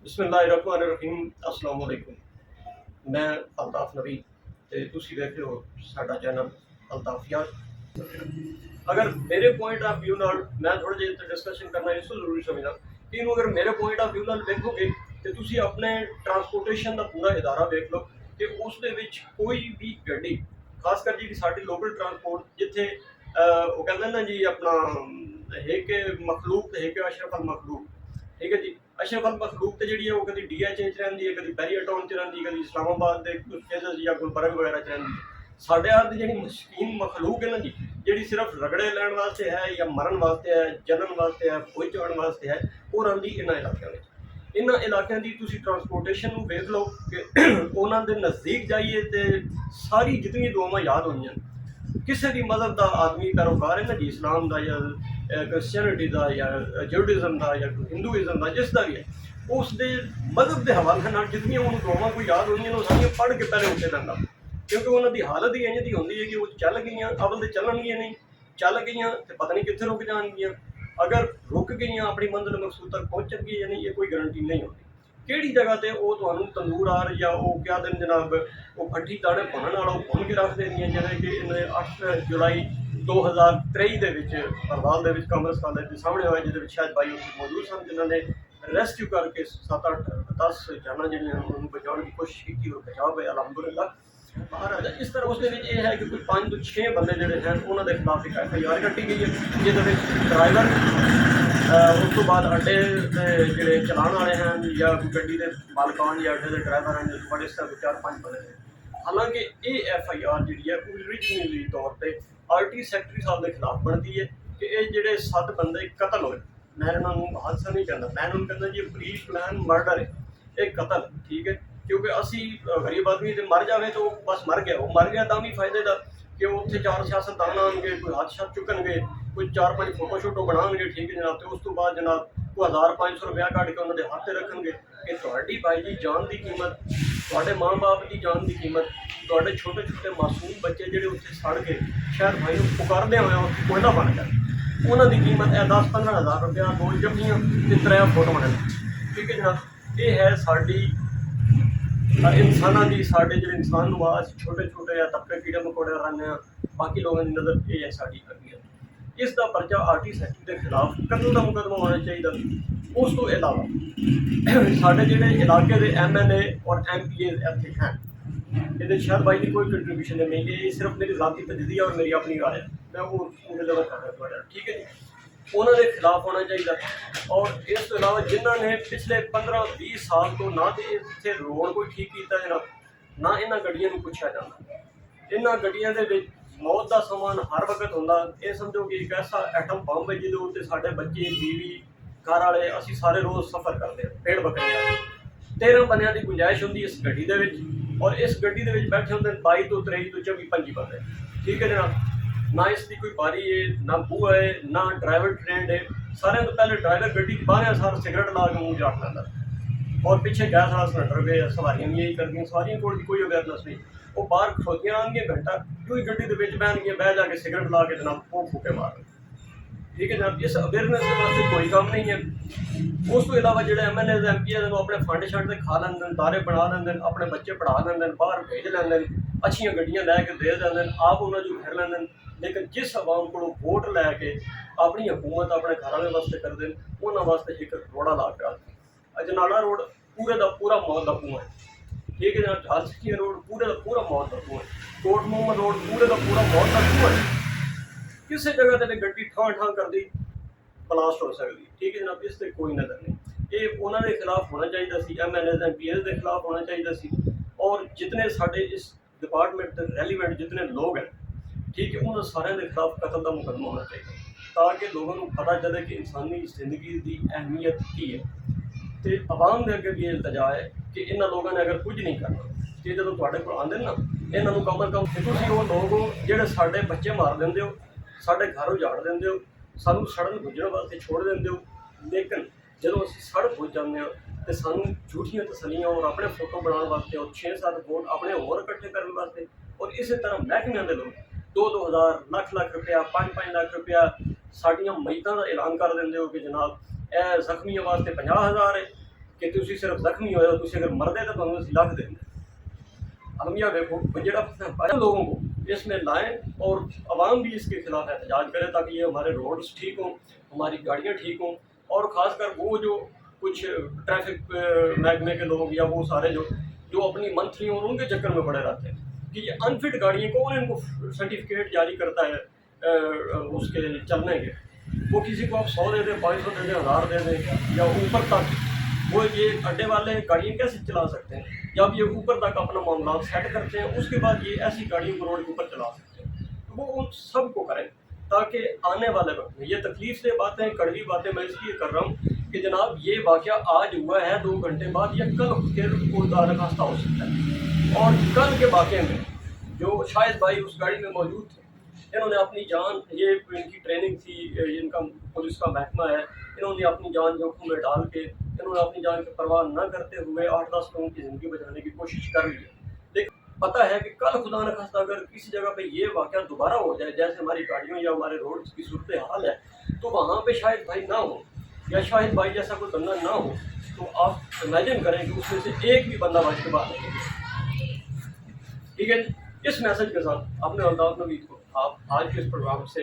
बिस्मिल्लाहिर्रहमानिर्रहीम अस्सलाम वालेकुम। मैं अल्ताफ नबी ते तुसी देख रहे हो साडा चैनल अल्ताफ यार। अगर मेरे पॉइंट ऑफ व्यू नाल मैं थोड़ा जिहा डिस्कशन करना इस जरूरी समझदा कि इनू अगर मेरे पॉइंट ऑफ व्यू नाल देखोगे तो तुसी अपने ट्रांसपोर्टेशन का पूरा इदारा देख लो कि उस दे विच कोई भी गड्डी खासकर जी साडी लोकल ट्रांसपोर्ट जिथे वो कहते हैं ना जी अपना एक मखलूक ते एक अशरफ अल मखलूक, ठीक है जी। अशरफ अल मखलूक तो जी वो कभी DH रही है, कभी बैरियर टाउन च रही, कभी इस्लामाबाद के कुछ फेजेस या गुलबर्ग वगैरह च रही है। साढ़े हाल की जी मशीन मखलूक है ना जी, जी सिर्फ रगड़े लैन वास्ते है या मरन वास्ते है, जनन वास्ते है, खोज चाण वास्ते है, वो रही इन्होंने इलाकों में। इन्होंने इलाकों की तुम ट्रांसपोर्टेशन वेख लो कि उन्होंने नज़दीक जाइए तो सारी जितनी दुआवां याद होंगे। किसी भी मजहब का आदमी कारोबार है ना जी, इस्लाम का या क्रिश्चियनिटी का या ज्यूडिज़म का या हिंदूइज़म का, जिसका भी है उसके मजहब के हवाले नाल जितनी उन्होंने दुआवां कोई याद होंगे सारियां पढ़ के पहले उत्ते लैंदा, क्योंकि उन्होंने हालत ही इंज दी होंदी है कि वो चल गई अवल तो चलणगियां नहीं, चल गई तो पता नहीं कित्थे रुक जाणगियां, अगर रुक गई अपनी मंजिल मकसूद तक पहुँचणगियां या नहीं ये कोई गारंटी नहीं होती। किहड़ी जगह ते वो तुहानूं तंदूर आर या वो क्या दिन जनाब वो भट्ठी दाने भुनण वाला भुन के रख देंदियां, जिवें कि इन्हें 8 जुलाई 2023 ਦੇ ਵਿੱਚ ਹਰਵਾਲ ਦੇ ਵਿੱਚ ਕਾਮਰਸ ਕਾਲਜ ਦੇ ਸਾਹਮਣੇ ਹੋਇਆ, ਜਿਹਦੇ ਵਿੱਚ ਸ਼ਾਇਦ ਬਾਈ ਉੱਥੇ ਮੌਜੂਦ ਸਨ, ਜਿਨ੍ਹਾਂ ਨੇ ਰੈਸਕਿਊ ਕਰਕੇ 7-8-10 ਜਾਨਾਂ ਜਿਹੜੀਆਂ ਉਹਨੂੰ ਬਚਾਉਣ ਦੀ ਕੋਸ਼ਿਸ਼ ਕੀਤੀ और बचाव ਹੋਇਆ अलहमदुलिल्लाह। महाराज इस तरह उसके ये है कि कोई 5 ਤੋਂ 6 बंदे जोड़े हैं उन्होंने खिलाफ एक FIR कट्टी गई है, जिसे ड्राइवर उस तो बाद अड्डे जोड़े चलाने वाले हैं या गड्डी के मालकान या अड्डे के ड्राइवर हैं, बड़े इस तरह 4-5 बंदे हैं। हालांकि ये FIR जी है ओरिजिनली तौर पर RT सैकटरी साहब के खिलाफ बनती है कि ये जोड़े 7 बंदे कतल होए। मैं इन्होंने हादसा नहीं कहना, मैं इन्होंने कहना जी प्री प्लान मर्डर है, एक कतल, ठीक है। क्योंकि असी गरीब आदमी तो मर जाए तो बस मर गया, वो मर गया तो भी फायदे का कि उत्थे 4 सियासतदान आएंगे, कोई हाथ छत चुकनगे, कोई 4-5 फोटो शोटो बनाएंगे, ठीक है जनाब। तो उस तो बाद जनाब कोई 1000-500 रुपया कट के उन्होंने हाथ रखेंगे कि थोड़ी भाई जी जान की कीमत, थोड़े माँ बाप की जान की कीमत, थोड़े छोटे छोटे मासूम बच्चे जोड़े उत्थे सड़ के शहर भाई पुकारदे हुए उत्थे कोयला बन गया, उन्होंने कीमत है 10-15 हज़ार रुपया, 2 जफ्फियां ते 3 फोटो बने, ठीक है जनाब। ये है साड़ी इंसानों की, साढ़े जो इंसान आवाज छोटे छोटे या तबके कीड़े मकोड़े रहने हैं, बाकी लोगों की नज़र ये है साड़ी अगलियत। इसका पर्चा RT सैकटरी के खिलाफ कतल का मुकदमा होना चाहिए। उस तो इलावा साढ़े जो इलाके के MLA और MPA इतने हैं, ये शायद भाई की कोई कंट्रीब्यूशन नहीं है, ये सिर्फ मेरी ज़ाती तजदी है और मेरी अपनी राय है, मैं वो पूरे लेवल कर रहा हूँ, ठीक है जी। उन्होंने खिलाफ होना चाहिए। और इस तो इलावा जिन्होंने पिछले 15-20 साल तो ना तो इतने रोड कोई ठीक किया जनाब, ना इन्होंने गड्डियों को पूछा जाता, इन्होंने गड्डियों के मौत का समान हर वक्त होंदा। ये समझो कि एक ऐसा एटम बंब है जिहदे उत्ते साडे बच्चे, बीवी, घर वाले असीं सारे रोज़ सफ़र करते हैं, पेड़ बकरियां 13 बंदियां की गुंजाइश होंदी इस गड्डी दे विच, और इस गड्डी दे विच बैठे होंदे 22 तो 23 तो 24-25 बंदे, ठीक है जनाब। ना इसकी कोई बारी है, ना बूहा है, ना ड्राइवर ट्रेंड है। सारे तो पहले ड्राइवर गड्डी बाहर सारा सिगरेट ला के मुँह चाट लैंदा और पीछे गैस वाला सिलेंडर पे सवारियां भी यही करदियां, सवारियां कोल कोई अवेयरनेस नहीं, वो बाहर खड़ोतियां रहणगियां घंटा, क्यों गड्डी के विच बहणगियां, बह जाके सिगरेट ला के जनाब वो फूके मार, ठीक है जनाब। इस अवेयरनेस के वास्ते कोई काम नहीं है। उस तो इलावा जो MLA MP अपने फंड शंड खा लेंगे, दारे बना लेंगे, अपने बच्चे पढ़ा लेंगे, बाहर भेज लेंगे, अच्छी गड्डियां लैके दे देंगे, आप उन्होंने फिर लेंगे। लेकिन जिस अवाम को वोट लैके अपनी हुकूमत अपने घर वाले वास्ते कर दें, उन्होंने वास्ते एक रोड़ा ला के आती। अजनाला रोड पूरे का पूरा मौत का कुआं है, ठीक है जनाब। ढाल सिक्कियां रोड पूरे का पूरा मौत का कुआं है, कोट मोहम्मद रोड पूरे का पूरा मौत का कुआं है। किसी जगह पर गड्डी ठां ठां कर दी ब्लास्ट हो सकती, ठीक है जनाब। इस पर कोई नज़र नहीं, ये उन्होंने खिलाफ होना चाहिए सी, MLA MPA के खिलाफ होना चाहिए सी, और जितने साढ़े इस डिपार्टमेंट के रेलीवेंट जितने लोग हैं, ठीक है, उन्होंने सारे के खिलाफ कतल का मुकदमा होना चाहिए, ताकि लोगों को पता चले कि इंसानी जिंदगी की अहमियत की है। तो आवाम के अगे भी इल्तजा है कि इन्होंने लोगों ने अगर कुछ नहीं करना, कि जो तुहाडे कोल आंदे ना, इन्हों कम अज कम तुसीं वो लोग हो जिहड़े साडे बच्चे मार देंदे हो, साडे घर उजाड़ देंदे हो, सानू सड़न बुझण वास्ते छोड़ देंदे हो, लेकिन जो असीं सड़ बुझ जाते हैं तो सानू झूठियां तसलियां और अपने फोटो बनाने वास्ते और 6-7 वोट अपने होर इकट्ठे करने वास्ते, और इस तरह महकमियां के लोग 2-2 हज़ार, लाख रुपया, 5-5 लाख रुपया साड़ियाँ मईतां का ऐलान कर देंगे हो कि जनाब ए जख्मियों वास्ते 50 हज़ार है, کہ تسی صرف زخمی ہوئے تسی اگر مردے تو تمہیں اسی لاکھ دیں گے. المیہ دیکھو جڑا بڑے لوگوں کو اس میں لائیں اور عوام بھی اس کے خلاف احتجاج کرے تاکہ یہ ہمارے روڈز ٹھیک ہوں, ہماری گاڑیاں ٹھیک ہوں, اور خاص کر وہ جو کچھ ٹریفک محکمے کے لوگ یا وہ سارے جو اپنی منتھلی اور ان کے چکر میں پڑے رہتے ہیں کہ یہ انفٹ گاڑیاں کون ان کو سرٹیفکیٹ جاری کرتا ہے اس کے چلنے کے. وہ کسی کو آپ 100 دے دیں, 500 دے دیں, 1000 دے دیں یا اوپر تک, وہ یہ اڈے والے گاڑیاں کیسے چلا سکتے ہیں جب یہ اوپر تک اپنا معاملات سیٹ کرتے ہیں, اس کے بعد یہ ایسی گاڑیوں کو روڈ کے اوپر چلا سکتے ہیں. تو وہ ان سب کو کریں تاکہ آنے والے وقت میں یہ تکلیف سے باتیں, کڑوی باتیں میں اس لیے کر رہا ہوں کہ جناب یہ واقعہ آج ہوا ہے 2 گھنٹے بعد, یہ کل پھر درخواستہ ہو سکتا ہے. اور کل کے واقعے میں جو شاہد بھائی اس گاڑی میں موجود تھے, انہوں نے اپنی جان, یہ ان کی ٹریننگ تھی, ان کا پولیس کا محکمہ ہے, انہوں نے اپنی جان جوکھم میں ڈال کے, انہوں نے اپنی جان کی پرواہ نہ کرتے ہوئے 8-10 لوگوں کی زندگی بچانے کی کوشش کر لی ہے. لیکن پتہ ہے کہ کل خدا نخواستہ اگر کسی جگہ پہ یہ واقعہ دوبارہ ہو جائے جیسے ہماری گاڑیوں یا ہمارے روڈ کی صورتحال ہے, تو وہاں پہ شاہد بھائی نہ ہو یا شاہد بھائی جیسا کوئی بندہ نہ ہو, تو آپ امیجن کریں کہ اس میں سے ایک بھی بندہ بچ کے باہر نہیں. ٹھیک ہے, اس میسج کے ساتھ اپنے الطاف نوید کو آپ آج کے اس پروگرام سے